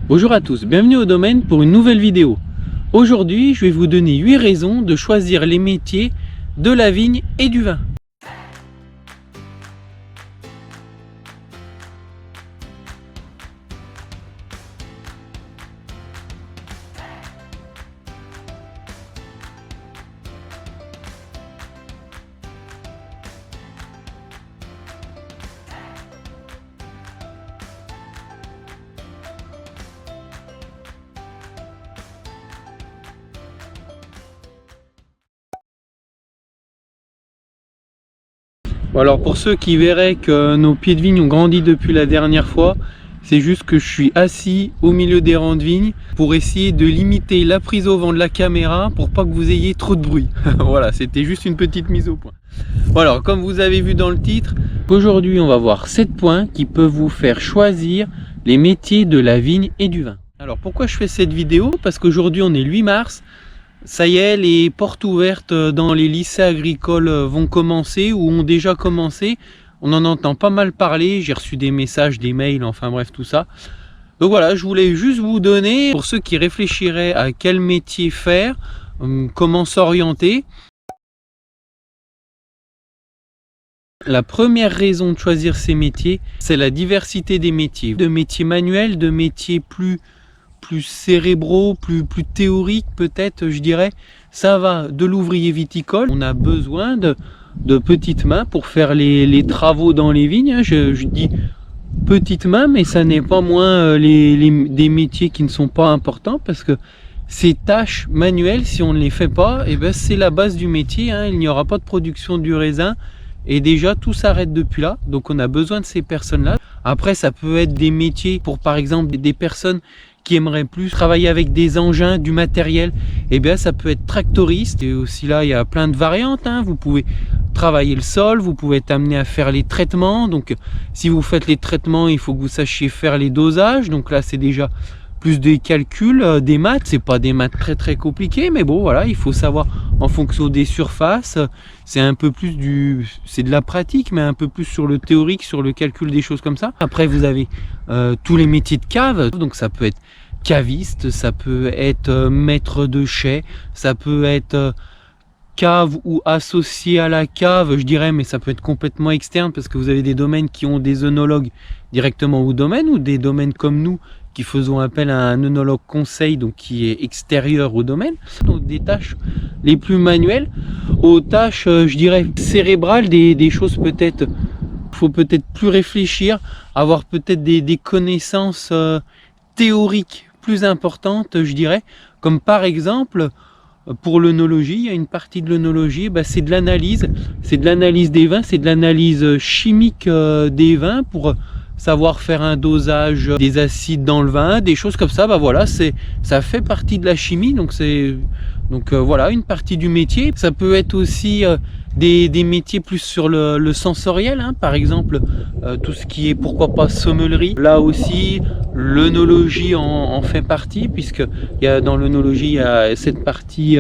Bonjour à tous, bienvenue au domaine pour une nouvelle vidéo. Aujourd'hui, je vais vous donner 8 raisons de choisir les métiers de la vigne et du vin. Bon, alors pour ceux qui verraient que nos pieds de vigne ont grandi depuis la dernière fois, c'est juste que je suis assis au milieu des rangs de vignes pour essayer de limiter la prise au vent de la caméra pour pas que vous ayez trop de bruit. Voilà, c'était juste une petite mise au point. Bon, alors comme vous avez vu dans le titre, aujourd'hui on va voir 7 points qui peuvent vous faire choisir les métiers de la vigne et du vin. Alors pourquoi je fais cette vidéo? Parce qu'aujourd'hui on est le 8 mars. Ça y est, les portes ouvertes dans les lycées agricoles vont commencer ou ont déjà commencé. On en entend pas mal parler, j'ai reçu des messages, des mails, enfin bref tout ça. Donc voilà, je voulais juste vous donner, pour ceux qui réfléchiraient à quel métier faire, comment s'orienter. La première raison de choisir ces métiers, c'est la diversité des métiers. De métiers manuels, de métiers plus cérébraux, plus théoriques peut-être, je dirais. Ça va de l'ouvrier viticole. On a besoin de petites mains pour faire les travaux dans les vignes. Je dis petites mains, mais ça n'est pas moins des métiers qui ne sont pas importants, parce que ces tâches manuelles, si on ne les fait pas, eh ben, c'est la base du métier, hein. Il n'y aura pas de production du raisin. Et déjà tout s'arrête depuis là, donc on a besoin de ces personnes-là. Après ça peut être des métiers pour par exemple des personnes qui aimeraient plus travailler avec des engins, du matériel. Et bien ça peut être tractoriste, et aussi là il y a plein de variantes, hein. Vous pouvez travailler le sol, vous pouvez être amené à faire les traitements. Donc si vous faites les traitements, il faut que vous sachiez faire les dosages. Donc là c'est déjà plus des calculs, des maths. C'est pas des maths très compliqués, mais bon voilà, il faut savoir en fonction des surfaces. C'est un peu plus c'est de la pratique, mais un peu plus sur le théorique, sur le calcul des choses comme ça. Après vous avez tous les métiers de cave, donc ça peut être caviste, ça peut être maître de chai, ça peut être cave ou associé à la cave, je dirais, mais ça peut être complètement externe, parce que vous avez des domaines qui ont des œnologues directement au domaine, ou des domaines comme nous qui faisons appel à un œnologue conseil, donc qui est extérieur au domaine. Donc des tâches les plus manuelles aux tâches, je dirais, cérébrales, des choses peut-être, faut peut-être plus réfléchir, avoir peut-être des connaissances théoriques plus importantes, je dirais, comme par exemple pour l'œnologie. Il y a une partie de l'œnologie, c'est de l'analyse des vins, c'est de l'analyse chimique des vins, pour savoir faire un dosage des acides dans le vin, des choses comme ça. Voilà, ça fait partie de la chimie, donc voilà une partie du métier. Ça peut être aussi des métiers plus sur le sensoriel, hein. Par exemple tout ce qui est, pourquoi pas, sommellerie. Là aussi l'œnologie en fait partie, puisque dans l'œnologie il y a cette partie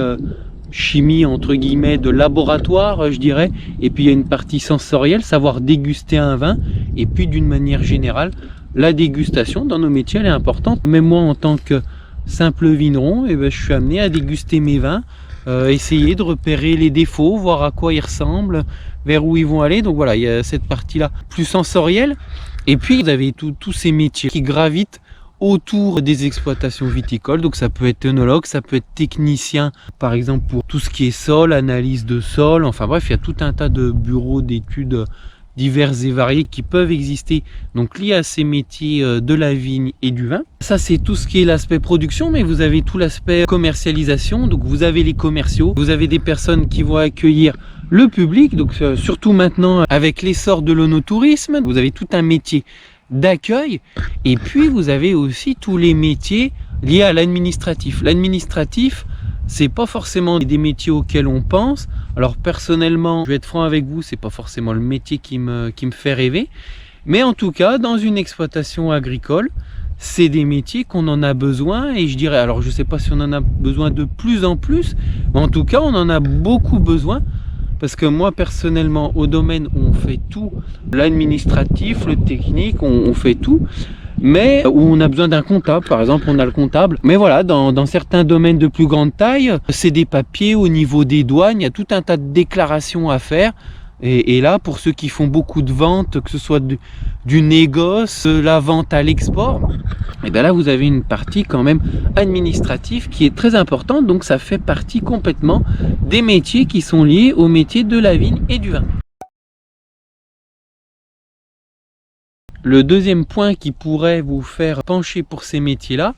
chimie entre guillemets de laboratoire, je dirais, et puis il y a une partie sensorielle, savoir déguster un vin. Et puis d'une manière générale, la dégustation dans nos métiers elle est importante. Même moi en tant que simple vigneron, je suis amené à déguster mes vins, essayer de repérer les défauts, voir à quoi ils ressemblent, vers où ils vont aller. Donc voilà, il y a cette partie là plus sensorielle. Et puis vous avez tous ces métiers qui gravitent autour des exploitations viticoles. Donc ça peut être œnologue, ça peut être technicien, par exemple pour tout ce qui est sol, analyse de sol, enfin bref, il y a tout un tas de bureaux d'études divers et variés qui peuvent exister, donc liés à ces métiers de la vigne et du vin. Ça c'est tout ce qui est l'aspect production, mais vous avez tout l'aspect commercialisation. Donc vous avez les commerciaux, vous avez des personnes qui vont accueillir le public, donc surtout maintenant avec l'essor de l'onotourisme, vous avez tout un métier d'accueil. Et puis vous avez aussi tous les métiers liés à l'administratif. L'administratif, c'est pas forcément des métiers auxquels on pense. Alors personnellement, je vais être franc avec vous, c'est pas forcément le métier qui me fait rêver, mais en tout cas dans une exploitation agricole, c'est des métiers qu'on en a besoin. Et je dirais, alors je sais pas si on en a besoin de plus en plus, mais en tout cas on en a beaucoup besoin. Parce que moi personnellement, au domaine, on fait tout, l'administratif, le technique, on fait tout. mais où on a besoin d'un comptable, par exemple on a le comptable. Mais voilà, dans certains domaines de plus grande taille, c'est des papiers au niveau des douanes, il y a tout un tas de déclarations à faire. Et là, pour ceux qui font beaucoup de ventes, que ce soit du négoce, la vente à l'export, et bien là vous avez une partie quand même administrative qui est très importante, donc ça fait partie complètement des métiers qui sont liés au métier de la vigne et du vin. Le deuxième point qui pourrait vous faire pencher pour ces métiers-là,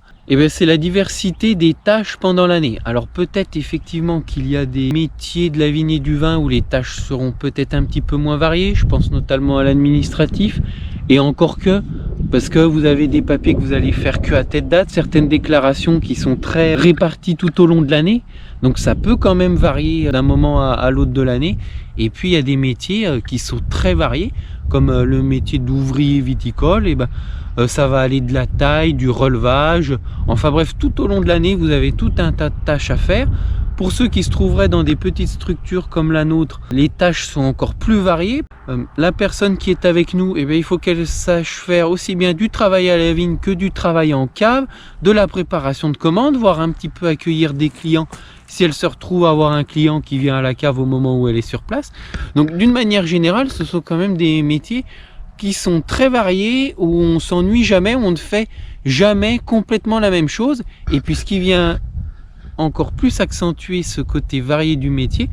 c'est la diversité des tâches pendant l'année. Alors peut-être effectivement qu'il y a des métiers de la vigne et du vin où les tâches seront peut-être un petit peu moins variées. Je pense notamment à l'administratif. Et encore que, parce que vous avez des papiers que vous allez faire que à telle date, certaines déclarations qui sont très réparties tout au long de l'année. Donc ça peut quand même varier d'un moment à l'autre de l'année. Et puis il y a des métiers qui sont très variés, comme le métier d'ouvrier viticole. Et ça va aller de la taille, du relevage, enfin bref, tout au long de l'année vous avez tout un tas de tâches à faire. Pour ceux qui se trouveraient dans des petites structures comme la nôtre, les tâches sont encore plus variées. La personne qui est avec nous, il faut qu'elle sache faire aussi bien du travail à la vigne que du travail en cave, de la préparation de commandes, voire un petit peu accueillir des clients si elle se retrouve à avoir un client qui vient à la cave au moment où elle est sur place. Donc d'une manière générale, ce sont quand même des métiers qui sont très variés, où on s'ennuie jamais, où on ne fait jamais complètement la même chose. Et puis ce qui vient encore plus accentuer ce côté varié du métier,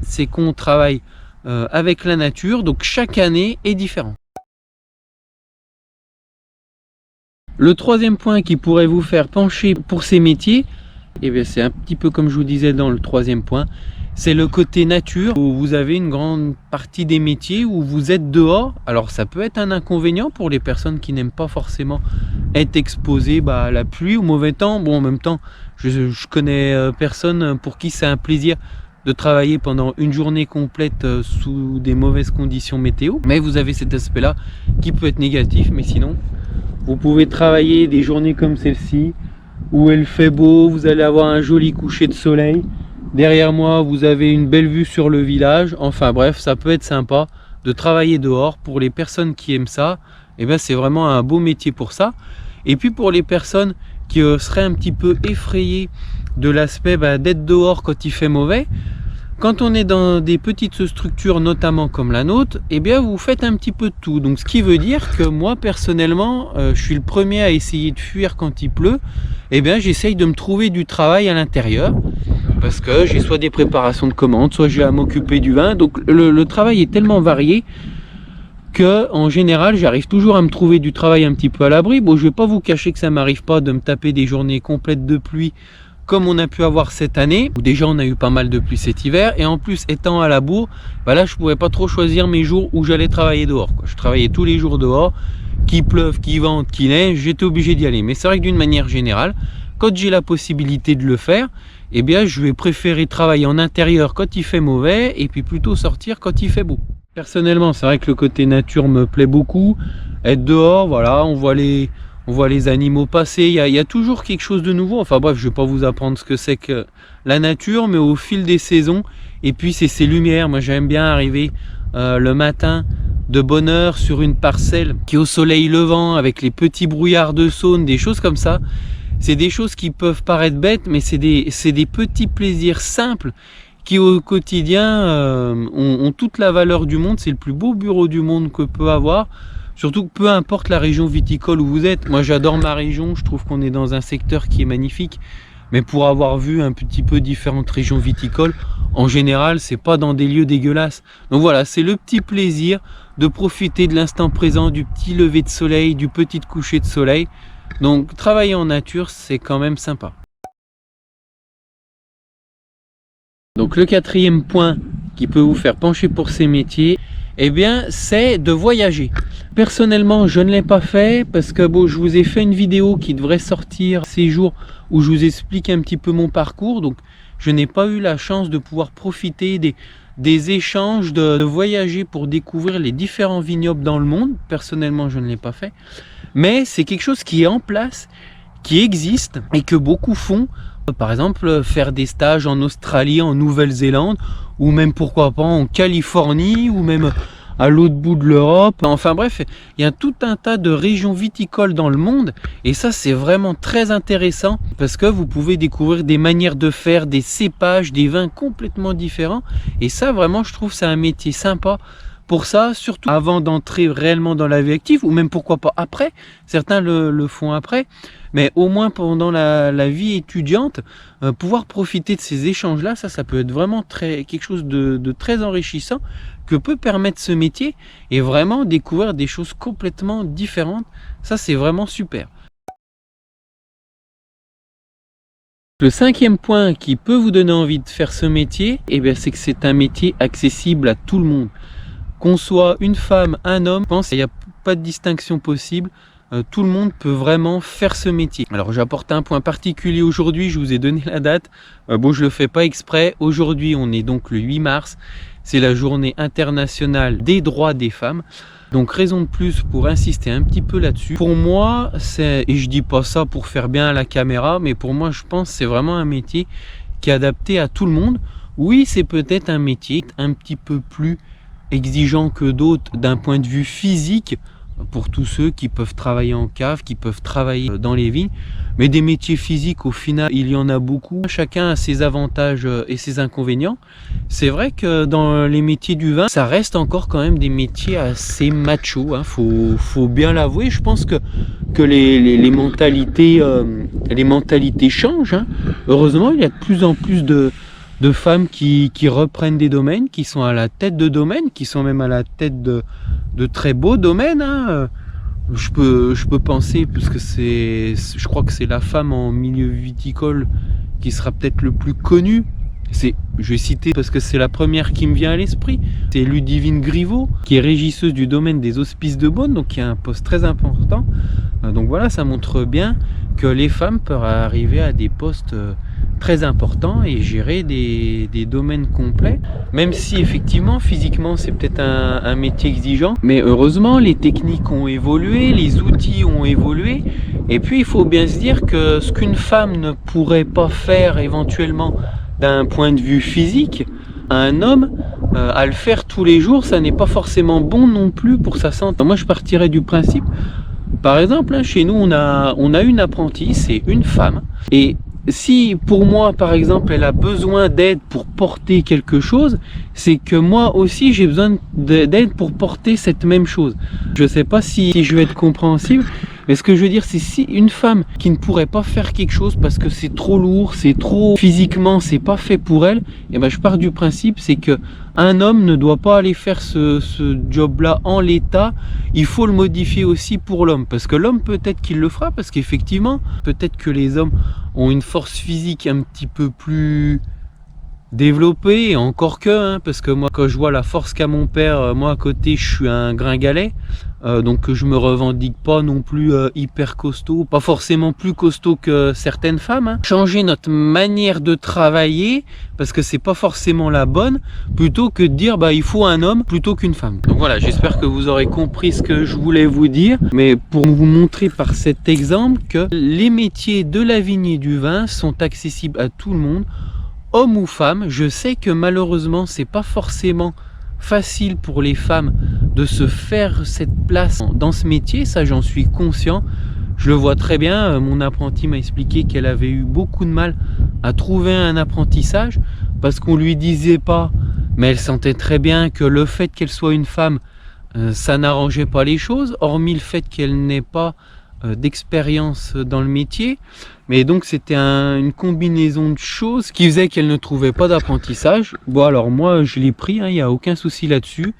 c'est qu'on travaille avec la nature, donc chaque année est différent. Le troisième point qui pourrait vous faire pencher pour ces métiers, c'est un petit peu comme je vous disais dans le troisième point, c'est le côté nature, où vous avez une grande partie des métiers où vous êtes dehors. Alors ça peut être un inconvénient pour les personnes qui n'aiment pas forcément être exposées à la pluie, au mauvais temps. Bon, en même temps, je connais personne pour qui c'est un plaisir de travailler pendant une journée complète sous des mauvaises conditions météo. Mais vous avez cet aspect-là qui peut être négatif, mais sinon, vous pouvez travailler des journées comme celle-ci, où il fait beau, vous allez avoir un joli coucher de soleil. Derrière moi, vous avez une belle vue sur le village. Enfin bref, ça peut être sympa de travailler dehors. Pour les personnes qui aiment ça, c'est vraiment un beau métier pour ça. Et puis pour les personnes qui seraient un petit peu effrayées de l'aspect d'être dehors quand il fait mauvais, quand on est dans des petites structures, notamment comme la nôtre, vous faites un petit peu de tout. Donc ce qui veut dire que moi personnellement, je suis le premier à essayer de fuir quand il pleut. J'essaye de me trouver du travail à l'intérieur, parce que j'ai soit des préparations de commandes, soit j'ai à m'occuper du vin. Donc le travail est tellement varié que en général j'arrive toujours à me trouver du travail un petit peu à l'abri. Bon, je vais pas vous cacher que ça m'arrive pas de me taper des journées complètes de pluie comme on a pu avoir cette année, où déjà on a eu pas mal de pluie cet hiver, et en plus étant à la bourre, là je pouvais pas trop choisir mes jours où j'allais travailler dehors, je travaillais tous les jours dehors, qu'il pleuve, qu'il vente, qu'il neige, j'étais obligé d'y aller. Mais c'est vrai que d'une manière générale, quand j'ai la possibilité de le faire, je vais préférer travailler en intérieur quand il fait mauvais, et puis plutôt sortir quand il fait beau. Personnellement, c'est vrai que le côté nature me plaît beaucoup, être dehors, voilà, on voit les animaux passer, il y a toujours quelque chose de nouveau. Enfin bref, je vais pas vous apprendre ce que c'est que la nature, mais au fil des saisons. Et puis c'est ces lumières, moi j'aime bien arriver le matin de bonne heure sur une parcelle qui est au soleil levant, avec les petits brouillards de Saône, des choses comme ça. C'est des choses qui peuvent paraître bêtes, mais c'est des petits plaisirs simples qui au quotidien ont toute la valeur du monde. C'est le plus beau bureau du monde que peut avoir. Surtout que peu importe la région viticole où vous êtes, moi j'adore ma région, je trouve qu'on est dans un secteur qui est magnifique, mais pour avoir vu un petit peu différentes régions viticoles, en général c'est pas dans des lieux dégueulasses. Donc voilà, c'est le petit plaisir de profiter de l'instant présent, du petit lever de soleil, du petit coucher de soleil. Donc travailler en nature, c'est quand même sympa. Donc le quatrième point qui peut vous faire pencher pour ces métiers, c'est de voyager. Personnellement, je ne l'ai pas fait parce que je vous ai fait une vidéo qui devrait sortir ces jours où je vous explique un petit peu mon parcours. Donc je n'ai pas eu la chance de pouvoir profiter des échanges, de voyager pour découvrir les différents vignobles dans le monde. Personnellement, je ne l'ai pas fait. Mais c'est quelque chose qui est en place, qui existe et que beaucoup font. Par exemple, faire des stages en Australie, en Nouvelle-Zélande, ou même pourquoi pas en Californie, ou même à l'autre bout de l'Europe. Enfin bref, il y a tout un tas de régions viticoles dans le monde et ça c'est vraiment très intéressant parce que vous pouvez découvrir des manières de faire, des cépages, des vins complètement différents et ça vraiment je trouve c'est un métier sympa. Pour ça, surtout avant d'entrer réellement dans la vie active, ou même pourquoi pas après, certains le font après, mais au moins pendant la vie étudiante, pouvoir profiter de ces échanges-là, ça peut être vraiment quelque chose de très enrichissant que peut permettre ce métier et vraiment découvrir des choses complètement différentes. Ça, c'est vraiment super. Le cinquième point qui peut vous donner envie de faire ce métier, c'est que c'est un métier accessible à tout le monde. Qu'on soit une femme, un homme, je pense qu'il n'y a pas de distinction possible. Tout le monde peut vraiment faire ce métier. Alors j'apporte un point particulier aujourd'hui, je vous ai donné la date. Bon, je le fais pas exprès. Aujourd'hui, on est donc le 8 mars. C'est la journée internationale des droits des femmes. Donc raison de plus pour insister un petit peu là-dessus. Pour moi, et je dis pas ça pour faire bien à la caméra, mais pour moi, je pense que c'est vraiment un métier qui est adapté à tout le monde. Oui, c'est peut-être un métier un petit peu plus exigeant que d'autres d'un point de vue physique pour tous ceux qui peuvent travailler en cave, qui peuvent travailler dans les vignes, mais des métiers physiques au final il y en a beaucoup, chacun a ses avantages et ses inconvénients. C'est vrai que dans les métiers du vin ça reste encore quand même des métiers assez machos, hein. Faut bien l'avouer. Je pense que les mentalités changent, hein. Heureusement il y a de plus en plus de femmes qui reprennent des domaines, qui sont à la tête de domaines, qui sont même à la tête de très beaux domaines, hein. Je peux penser, puisque je crois que c'est la femme en milieu viticole qui sera peut-être le plus connue. Je vais citer parce que c'est la première qui me vient à l'esprit. C'est Ludivine Griveau, qui est régisseuse du domaine des Hospices de Beaune, donc qui a un poste très important. Donc voilà, ça montre bien que les femmes peuvent arriver à des postes très importants et gérer des domaines complets, même si effectivement physiquement c'est peut-être un métier exigeant, mais heureusement les techniques ont évolué, les outils ont évolué, et puis il faut bien se dire que ce qu'une femme ne pourrait pas faire éventuellement d'un point de vue physique, un homme à le faire tous les jours, ça n'est pas forcément bon non plus pour sa santé. Moi je partirais du principe, par exemple, hein, chez nous on a une apprentie, c'est une femme, et si pour moi par exemple elle a besoin d'aide pour porter quelque chose, c'est que moi aussi j'ai besoin d'aide pour porter cette même chose. Je sais pas si je vais être compréhensible, mais ce que je veux dire c'est si une femme qui ne pourrait pas faire quelque chose parce que c'est trop lourd, c'est trop physiquement, c'est pas fait pour elle, et je pars du principe c'est que un homme ne doit pas aller faire ce job là en l'état. Il faut le modifier aussi pour l'homme, parce que l'homme peut-être qu'il le fera, parce qu'effectivement peut-être que les hommes ont une force physique un petit peu plus développée, et encore que, hein, parce que moi quand je vois la force qu'a mon père, moi à côté je suis un gringalet, donc je me revendique pas non plus hyper costaud, pas forcément plus costaud que certaines femmes, hein. Changer notre manière de travailler, parce que c'est pas forcément la bonne, plutôt que de dire il faut un homme plutôt qu'une femme. Donc voilà, j'espère que vous aurez compris ce que je voulais vous dire, mais pour vous montrer par cet exemple que les métiers de la vigne et du vin sont accessibles à tout le monde, homme ou femme. Je sais que malheureusement c'est pas forcément facile pour les femmes de se faire cette place dans ce métier, ça j'en suis conscient, je le vois très bien. Mon apprenti m'a expliqué qu'elle avait eu beaucoup de mal à trouver un apprentissage parce qu'on lui disait pas, mais elle sentait très bien que le fait qu'elle soit une femme, ça n'arrangeait pas les choses, hormis le fait qu'elle n'ait pas d'expérience dans le métier. Mais donc c'était une combinaison de choses qui faisait qu'elle ne trouvait pas d'apprentissage. Bon alors moi je l'ai pris, hein, il n'y a aucun souci là-dessus.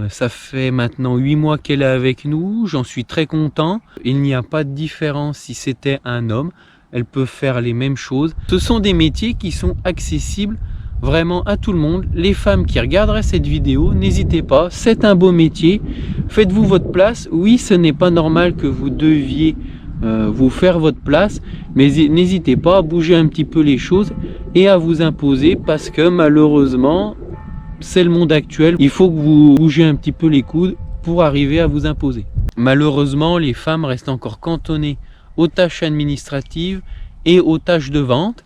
Ça fait maintenant 8 mois qu'elle est avec nous, j'en suis très content. Il n'y a pas de différence si c'était un homme, elle peut faire les mêmes choses. Ce sont des métiers qui sont accessibles vraiment à tout le monde. Les femmes qui regarderaient cette vidéo, n'hésitez pas, c'est un beau métier, faites-vous votre place. Oui, ce n'est pas normal que vous deviez vous faire votre place, mais n'hésitez pas à bouger un petit peu les choses et à vous imposer, parce que malheureusement c'est le monde actuel, il faut que vous bougez un petit peu les coudes pour arriver à vous imposer. Malheureusement les femmes restent encore cantonnées aux tâches administratives et aux tâches de vente.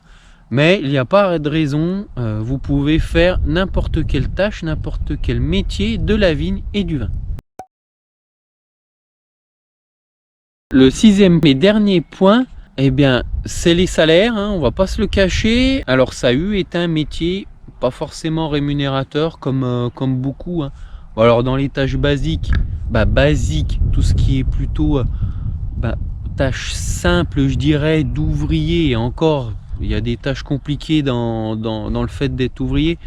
Mais il n'y a pas de raison, vous pouvez faire n'importe quelle tâche, n'importe quel métier de la vigne et du vin. Le sixième et dernier point, eh bien, c'est les salaires, hein, on va pas se le cacher. Alors ça est un métier pas forcément rémunérateur comme beaucoup, hein. Alors dans les tâches basiques, tout ce qui est plutôt tâches simples, je dirais, d'ouvrier, et encore, il y a des tâches compliquées dans le fait d'être ouvrier,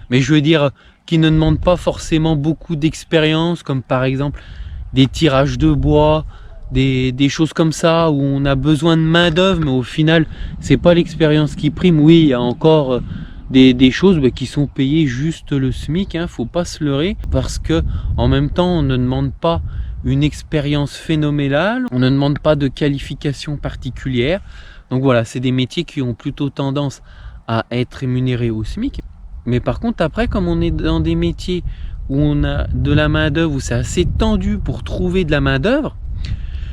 mais je veux dire, qui ne demandent pas forcément beaucoup d'expérience, comme par exemple des tirages de bois, des choses comme ça, où on a besoin de main d'œuvre, mais au final, c'est pas l'expérience qui prime. Oui, il y a encore des choses qui sont payées juste le SMIC, hein, faut pas se leurrer, parce que en même temps, on ne demande pas une expérience phénoménale, on ne demande pas de qualification particulière. Donc voilà, c'est des métiers qui ont plutôt tendance à être rémunérés au SMIC. Mais par contre, après, comme on est dans des métiers où on a de la main d'œuvre, où c'est assez tendu pour trouver de la main d'œuvre,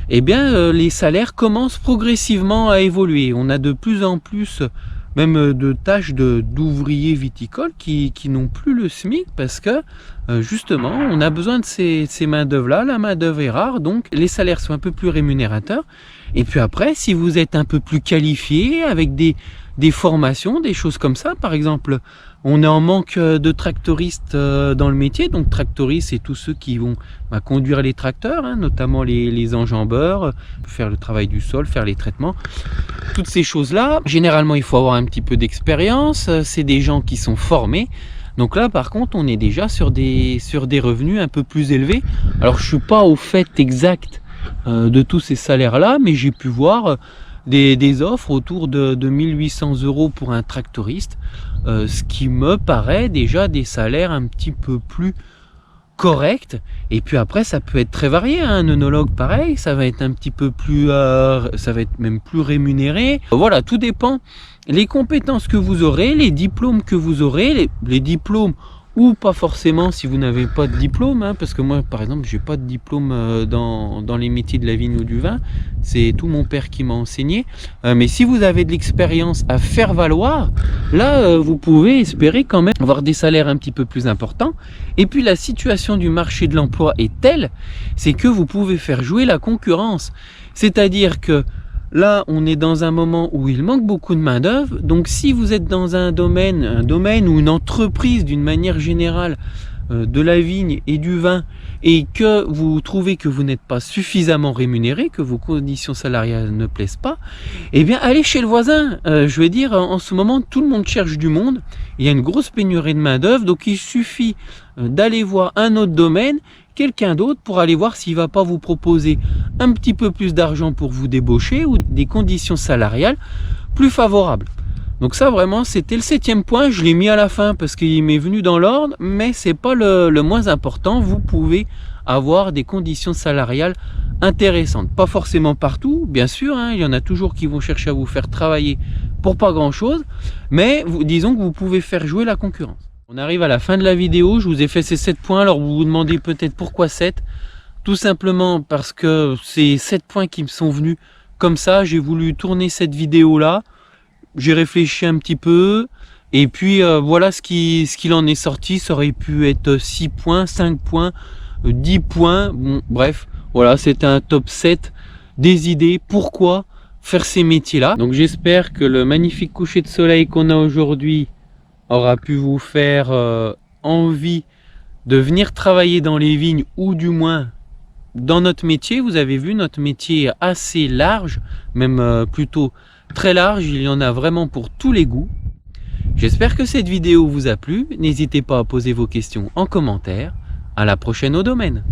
eh bien les salaires commencent progressivement à évoluer. On a de plus en plus même de tâches d'ouvriers viticoles qui n'ont plus le SMIC, parce que justement on a besoin de ces main d'œuvre là. La main d'œuvre est rare, donc les salaires sont un peu plus rémunérateurs. Et puis après, si vous êtes un peu plus qualifié avec des formations, des choses comme ça, par exemple, on est en manque de tractoristes dans le métier. Donc tractoristes, c'est tous ceux qui vont conduire les tracteurs, hein, notamment les enjambeurs, faire le travail du sol, faire les traitements, toutes ces choses là. Généralement il faut avoir un petit peu d'expérience, c'est des gens qui sont formés. Donc là par contre on est déjà sur des revenus un peu plus élevés. Alors je suis pas au fait exact de tous ces salaires là, mais j'ai pu voir des offres autour de 1800 € pour un tractoriste, ce qui me paraît déjà des salaires un petit peu plus corrects. Et puis après ça peut être très varié, hein. Un œnologue pareil, ça va être un petit peu plus ça va être même plus rémunéré. Voilà, tout dépend les compétences que vous aurez, les diplômes que vous aurez, les diplômes ou pas forcément si vous n'avez pas de diplôme, hein, parce que moi par exemple j'ai pas de diplôme dans les métiers de la vigne ou du vin, c'est tout mon père qui m'a enseigné, mais si vous avez de l'expérience à faire valoir, là vous pouvez espérer quand même avoir des salaires un petit peu plus importants. Et puis la situation du marché de l'emploi est telle, c'est que vous pouvez faire jouer la concurrence, c'est-à-dire que là, on est dans un moment où il manque beaucoup de main d'œuvre. Donc si vous êtes dans un domaine ou une entreprise d'une manière générale de la vigne et du vin, et que vous trouvez que vous n'êtes pas suffisamment rémunéré, que vos conditions salariales ne plaisent pas, eh bien allez chez le voisin. Je veux dire, en ce moment tout le monde cherche du monde, il y a une grosse pénurie de main d'œuvre, donc il suffit d'aller voir un autre domaine, quelqu'un d'autre, pour aller voir s'il ne va pas vous proposer un petit peu plus d'argent pour vous débaucher, ou des conditions salariales plus favorables. Donc ça vraiment c'était le 7e point, je l'ai mis à la fin parce qu'il m'est venu dans l'ordre, mais c'est pas le moins important. Vous pouvez avoir des conditions salariales intéressantes, pas forcément partout bien sûr, hein, il y en a toujours qui vont chercher à vous faire travailler pour pas grand chose, mais disons que vous pouvez faire jouer la concurrence. On arrive à la fin de la vidéo, je vous ai fait ces 7 points, alors vous vous demandez peut-être pourquoi 7. Tout simplement parce que c'est 7 points qui me sont venus comme ça, j'ai voulu tourner cette vidéo là, j'ai réfléchi un petit peu, et puis voilà ce qu'il en est sorti. Ça aurait pu être 6 points, 5 points, 10 points, bon bref, voilà, c'était un top 7 des idées, pourquoi faire ces métiers là. Donc j'espère que le magnifique coucher de soleil qu'on a aujourd'hui aura pu vous faire envie de venir travailler dans les vignes, ou du moins dans notre métier. Vous avez vu, notre métier est assez large, même plutôt très large, il y en a vraiment pour tous les goûts. J'espère que cette vidéo vous a plu, n'hésitez pas à poser vos questions en commentaire. À la prochaine au domaine.